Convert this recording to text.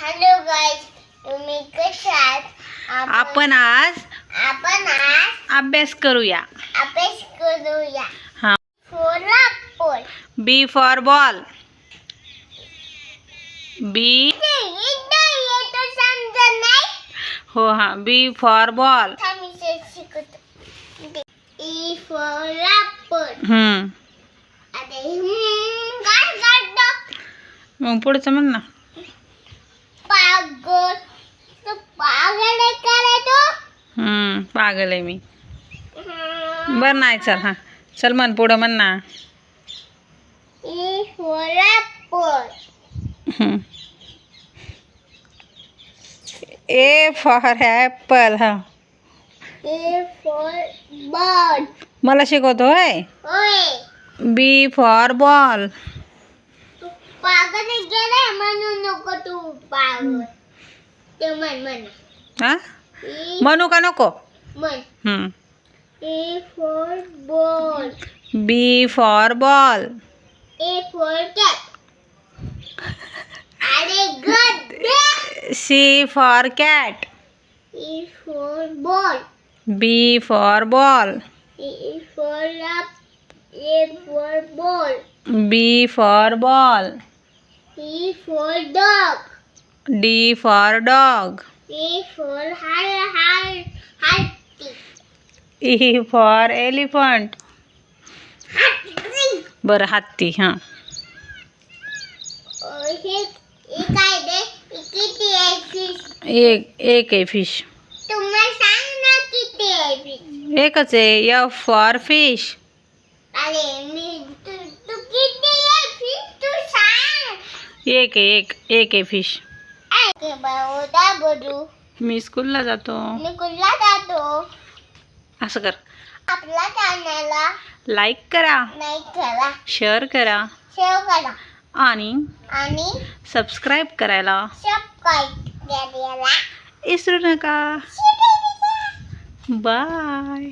Hello guys, तुम्ही कसे आहात? आपण आज आपण अभ्यास करूया. अभ्यास करूया. हा. For apple. B for ball. B येतो समजत नाही. हो हा. B for ball. थांब मी शिकवतो. E for apple. अरे काय करतो? मग पुढचं म्हण ना. पागल. तो पागल आहे का रे तू? पागल आहे मी. बर नाही चल हा. चल म्हण पुढं म्हण ना. E for apple. A for apple. हा. A for ball. मला शिकवतो होय. होय. बी फॉर बॉल. तू पागल गेले म्हणू नको तू पागल. ते म्हण हा म्हणू का नको. म्हण. A for ball. B for ball. A for cat. अरे गधे. C for cat. A for ball. B for ball. A for ball. B for ball. E for dog. D for dog. E for हाथी. E for elephant. हाथी. बरं हत्ती. हां. हे काय दे? किती आहे फिश? एक आहे फिश. तुम्हाला सांग ना किती आहे फिश? एकच आहे. F for fish. अरे तू किती आहे फिश तू सांग. एक आहे फिश. अरे बाबा बोलू. मी स्कूलला जातो. मी कुठला जातो? असं कर. आपला चॅनलला लाईक करा. लाईक करा. शेअर करा. शेअर करा. आणि सबस्क्राईब करायला सबस्क्राईब करायला विसरू नका. बाय.